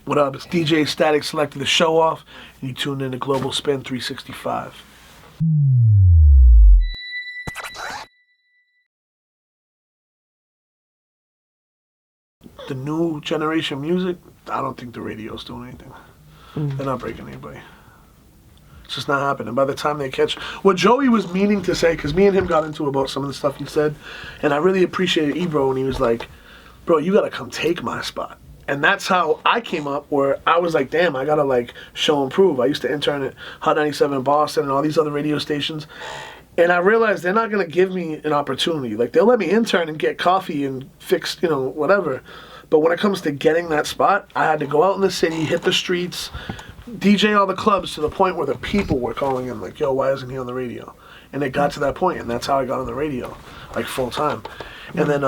What up? It's DJ Statik Selektah, the Showoff, and you tuned in to Global Spin 365. The new generation music, I don't think the radio's doing anything. They're not breaking anybody. It's just not happening. By the time they catch what Joey was meaning to say, because me and him got into about some of the stuff he said, and I really appreciated Ebro when he was like, bro, you gotta come take my spot. And that's how I came up, where I was like, damn, I gotta like show and prove. I used to intern at Hot 97 in Boston and all these other radio stations. And I realized they're not gonna give me an opportunity. Like, they'll let me intern and get coffee and fix, you know, whatever. But when it comes to getting that spot, I had to go out in the city, hit the streets, DJ all the clubs to the point where the people were calling in like, yo, why isn't he on the radio? And it got to that point, and that's how I got on the radio, like full time. And then,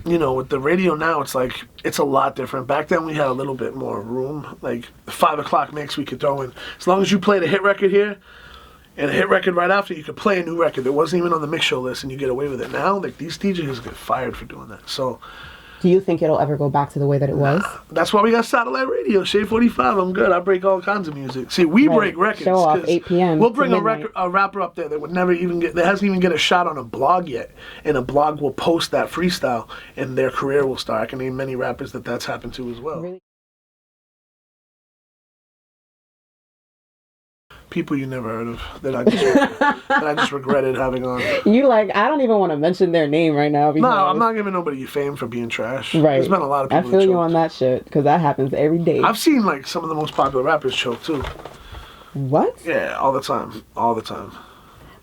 you know, with the radio now, it's like, it's a lot different. Back then we had a little bit more room, like the 5 o'clock mix we could throw in. As long as you played a hit record here, and a hit record right after, you could play a new record that wasn't even on the mix show list, and you get away with it. Now, like, these DJs get fired for doing that. So, do you think it'll ever go back to the way that it was? That's why we got satellite radio. Shade 45, I'm good. I break all kinds of music. See, we break records. Showoff, 8 p.m. We'll bring a rapper up there that would never even get, that hasn't even get a shot on a blog yet. And a blog will post that freestyle, and their career will start. I can name many rappers that that's happened to as well. Really? People you never heard of that I just regretted having on. You like, I don't even want to mention their name right now. No, I'm not giving nobody fame for being trash. Right. There's been a lot of people I feel you on that shit, because that happens every day. I've seen like some of the most popular rappers choke too. What? Yeah, all the time. All the time.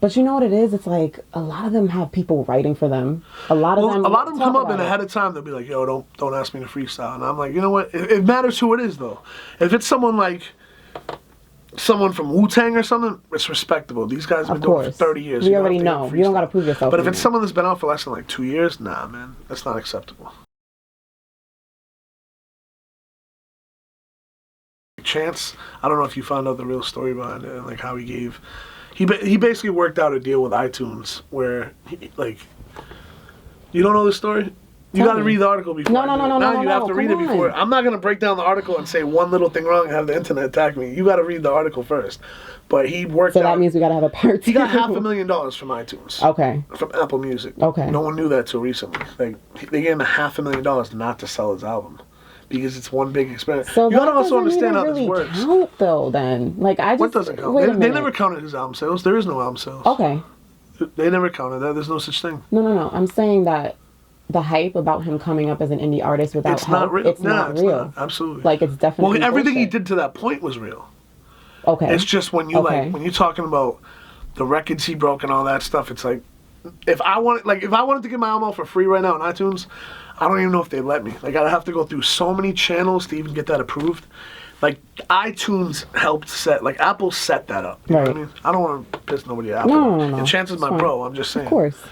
But you know what it is? It's like a lot of them have people writing for them. A lot of them come up and ahead of time they'll be like, yo, don't ask me to freestyle. And I'm like, you know what? It matters who it is though. If it's someone like someone from Wu-Tang or something, it's respectable. These guys have been doing it for 30 years. We already know. You don't got to prove yourself. But if it's someone that's been out for less than like 2 years, nah, man, that's not acceptable. Chainz, I don't know if you found out the real story behind it and like how he basically worked out a deal with iTunes where you don't know the story? You got to read the article before. No. Now you have to read it before. I'm not going to break down the article and say one little thing wrong and have the internet attack me. You got to read the article first. But he worked out. So that means we got to have a part 2. He got $500,000 from iTunes. Okay. From Apple Music. Okay. No one knew that till recently. They gave him $500,000 not to sell his album. Because it's one big expense. So you gotta also understand how really this works. Count though, then, like I just. What doesn't count? They never counted his album sales. There is no album sales. Okay. They never counted that. There's no such thing. No. I'm saying that the hype about him coming up as an indie artist without help, it's not real. Not. Absolutely. Like it's definitely. Well, everything bullshit. he did to that point was real. Okay. It's just when you when you're talking about the records he broke and all that stuff. It's like if I wanted to get my album out for free right now on iTunes, I don't even know if they'd let me. Like, I'd have to go through so many channels to even get that approved. Like, iTunes helped set, like, Apple set that up. You know what I mean? I don't want to piss nobody at Apple. No. And Chainz is my bro, I'm just saying. Of course.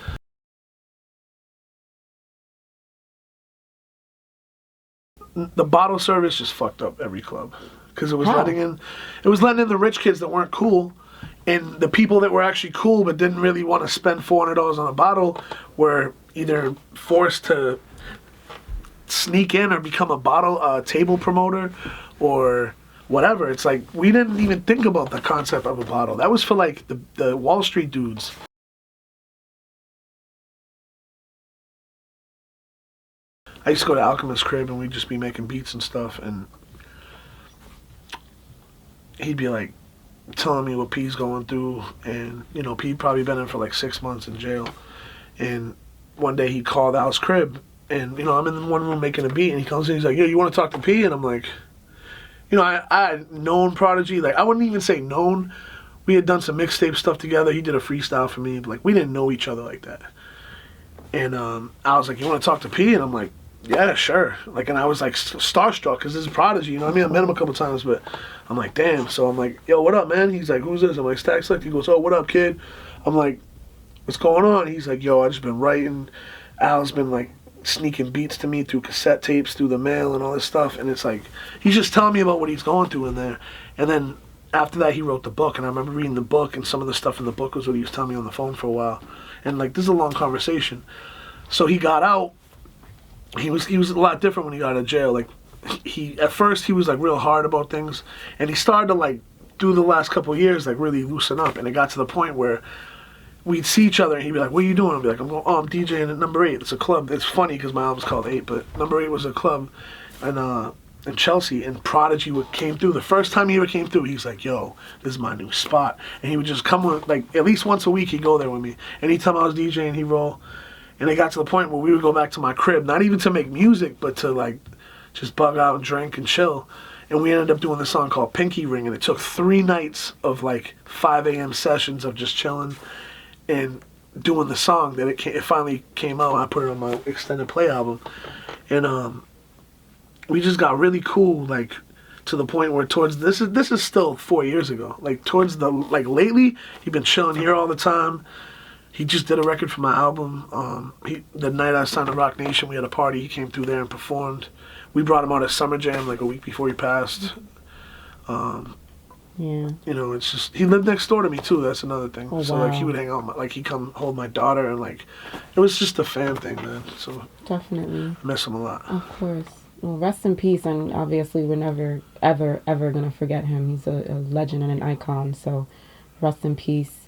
The bottle service just fucked up every club. Because it was letting in the rich kids that weren't cool. And the people that were actually cool but didn't really want to spend $400 on a bottle were either forced to sneak in or become a table promoter or whatever. It's like we didn't even think about the concept of a bottle. That was for like the Wall Street dudes. I used to go to Alchemist's crib and we'd just be making beats and stuff, and he'd be like telling me what P's going through, and you know, P probably been in for like 6 months in jail. And one day he called Al's crib, and you know, I'm in one room making a beat, and he comes in, he's like, "Yo, you want to talk to P?" And I'm like, you know, I had known Prodigy, like I wouldn't even say known. We had done some mixtape stuff together. He did a freestyle for me, but like we didn't know each other like that. And I was like, "You want to talk to P?" And I'm like, "Yeah, sure." Like, and I was like starstruck because this is Prodigy, you know what I mean? I met him a couple times, but I'm like, damn. So I'm like, "Yo, what up, man?" He's like, "Who's this?" I'm like, "Statik Selektah." He goes, "Oh, what up, kid?" I'm like, "What's going on?" He's like, "Yo, I just been writing. Al's been like sneaking beats to me through cassette tapes, through the mail and all this stuff." And it's like, he's just telling me about what he's going through in there. And then after that, he wrote the book, and I remember reading the book, and some of the stuff in the book was what he was telling me on the phone for a while. And like, this is a long conversation. So he got out. He was a lot different when he got out of jail. Like, he at first he was like real hard about things, and he started to like through the last couple of years like really loosen up, and it got to the point where we'd see each other and he'd be like, "What are you doing?" I'd be like, "I'm DJing at Number 8. It's a club." It's funny because my album's called 8, but Number 8 was a club in Chelsea, and Prodigy came through. The first time he ever came through, he's like, "Yo, this is my new spot," and he would just come with like at least once a week. He'd go there with me. Anytime I was DJing, he'd roll. And it got to the point where we would go back to my crib, not even to make music, but to like just bug out and drink and chill. And we ended up doing this song called Pinky Ring, and it took 3 nights of like 5 a.m. sessions of just chilling and doing the song. That it finally came out. I put it on my extended play album, and we just got really cool, like to the point where towards this is still 4 years ago. Like towards the like lately, he'd been chilling here all the time. He just did a record for my album. The night I signed to Roc Nation, we had a party. He came through there and performed. We brought him out at Summer Jam like a week before he passed. Yeah. You know, it's just he lived next door to me too. That's another thing. Oh, so wow. like he would hang out, like he'd come hold my daughter, and like it was just a fan thing, man. So definitely I miss him a lot. Of course. Well, rest in peace, and obviously we're never ever gonna forget him. He's a legend and an icon. So rest in peace.